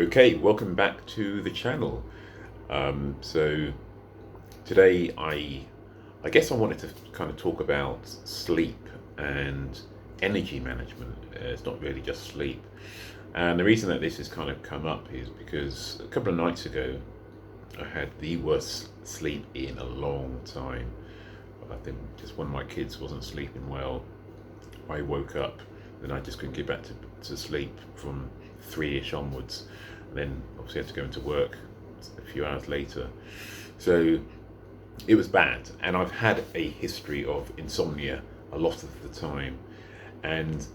Okay, welcome back to the channel. So today I guess I wanted to kind of talk about sleep and energy management. It's not really just sleep. And the reason that this has kind of come up is because a couple of nights ago I had the worst sleep in a long time. I think just one of my kids wasn't sleeping well. I woke up, then I just couldn't get back to sleep from 3ish onwards. And then obviously had to go into work a few hours later. So it was bad. And I've had a history of insomnia a lot of the time. And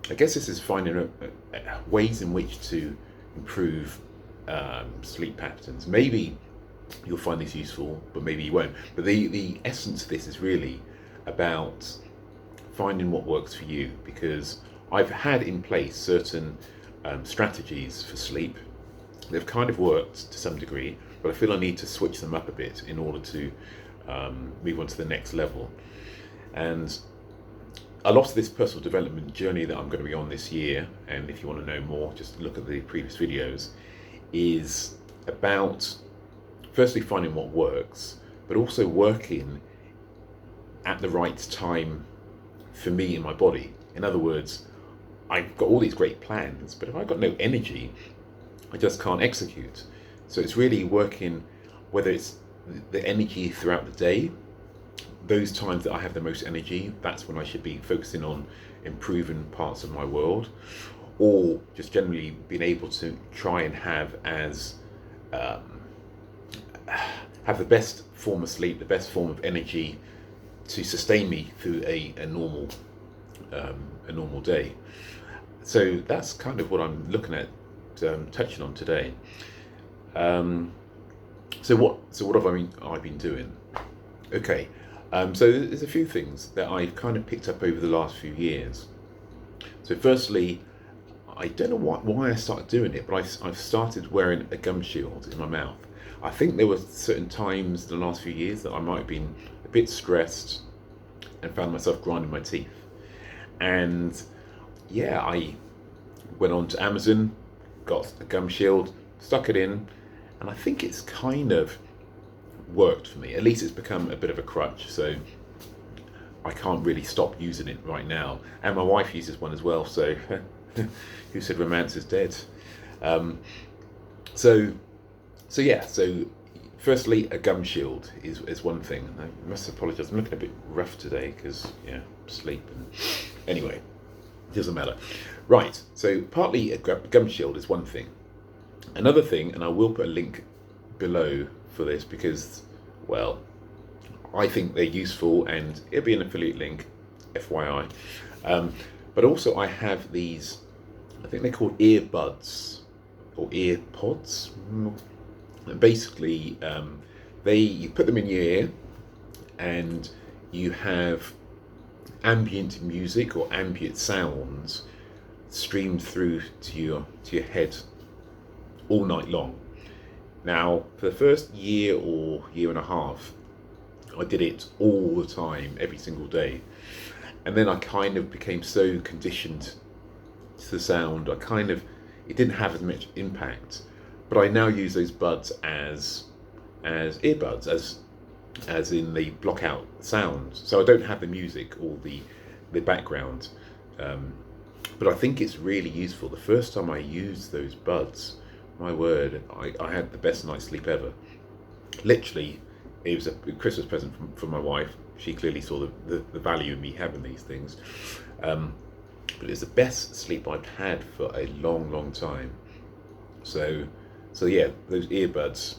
I guess this is finding ways in which to improve sleep patterns. Maybe you'll find this useful, but maybe you won't. But the essence of this is really about finding what works for you, because I've had in place certain strategies for sleep. They've kind of worked to some degree, but I feel I need to switch them up a bit in order to move on to the next level. And a lot of this personal development journey that I'm going to be on this year, and if you want to know more, just look at the previous videos, is about firstly finding what works, but also working at the right time for me and my body. In other words, I've got all these great plans, but if I've got no energy, I just can't execute. So it's really working, whether it's the energy throughout the day, those times that I have the most energy, that's when I should be focusing on improving parts of my world, or just generally being able to try and have the best form of sleep, the best form of energy to sustain me through a normal day. So that's kind of what I'm looking at, touching on today. So what have I been doing? Okay, so there's a few things that I've kind of picked up over the last few years. So firstly, I don't know why I started doing it, but I've started wearing a gum shield in my mouth. I think there were certain times in the last few years that I might have been a bit stressed and found myself grinding my teeth. And yeah, I went on to Amazon, got a gum shield, stuck it in, and I think it's kind of worked for me. At least it's become a bit of a crutch, so I can't really stop using it right now. And my wife uses one as well, so who said romance is dead? So firstly, a gum shield is one thing. I must apologise, I'm looking a bit rough today because, sleep. And anyway, it doesn't matter. Right, so partly a gum shield is one thing. Another thing, and I will put a link below for this because, well, I think they're useful and it'll be an affiliate link, FYI. But also I have these, I think they're called earbuds or ear pods. And basically, you put them in your ear, and you have ambient music or ambient sounds streamed through to your head all night long. Now, for the first year or year and a half, I did it all the time, every single day, and then I kind of became so conditioned to the sound. It didn't have as much impact. But I now use those buds as earbuds, as in they block out sound. So I don't have the music or the background. But I think it's really useful. The first time I used those buds, my word, I had the best night's sleep ever. Literally, it was a Christmas present from my wife. She clearly saw the value in me having these things. But it's the best sleep I've had for a long, long time. So yeah, those earbuds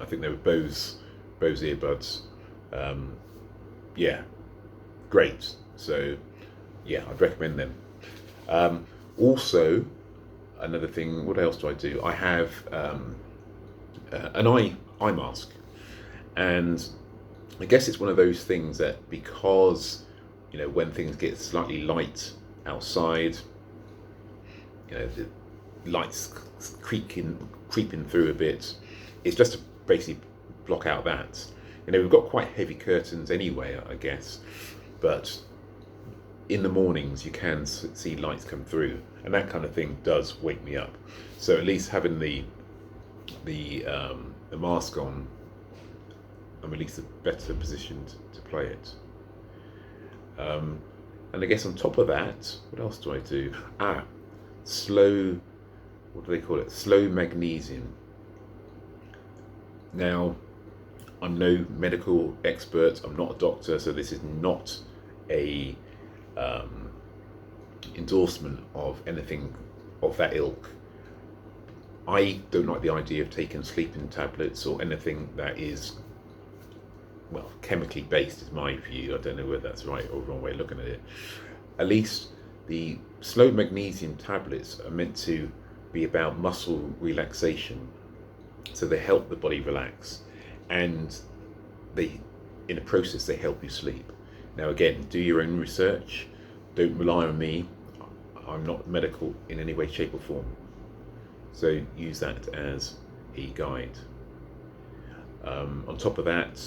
I think they were Bose earbuds. Yeah, great. So yeah, I'd recommend them. Also, another thing, what else do I do? I have an eye mask, and I guess it's one of those things that because when things get slightly light outside, the lights creeping through a bit, it's just to basically block out that. We've got quite heavy curtains anyway, I guess, but in the mornings you can see lights come through, and that kind of thing does wake me up. So at least having the mask on, I'm at least better positioned to play it. And I guess on top of that, what else do I do? Slow, what do they call it? Slow magnesium. Now, I'm no medical expert, I'm not a doctor, so this is not a endorsement of anything of that ilk. I don't like the idea of taking sleeping tablets or anything that is, well, chemically based is my view. I don't know whether that's right or wrong way of looking at it. At least the slow magnesium tablets are meant to be about muscle relaxation. So they help the body relax, and they, in the process, they help you sleep. Now again, do your own research. Don't rely on me. I'm not medical in any way, shape or form. So use that as a guide. On top of that,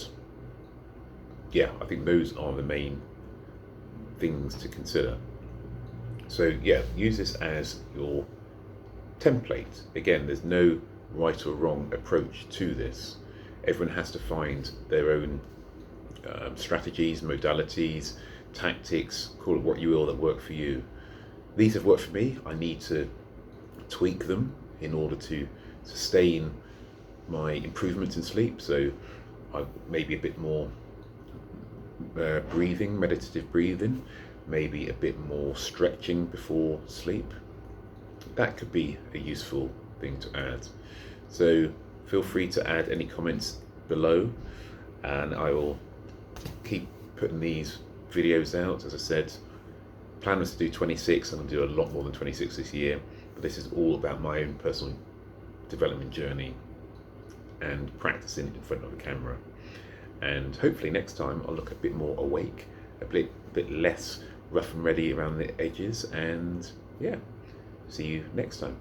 yeah, I think those are the main things to consider. So yeah, use this as your template. Again, there's no right or wrong approach to this. Everyone has to find their own strategies, modalities, tactics, call it what you will, that work for you. These have worked for me. I need to tweak them in order to sustain my improvements in sleep. So I maybe a bit more breathing, meditative breathing, maybe a bit more stretching before sleep. That could be a useful thing to add. So feel free to add any comments below, and I will keep putting these videos out. As I said, plan was to do 26. I'm going to do a lot more than 26 this year, but this is all about my own personal development journey and practicing in front of a camera. And hopefully next time I'll look a bit more awake, a bit less rough and ready around the edges, and yeah, see you next time.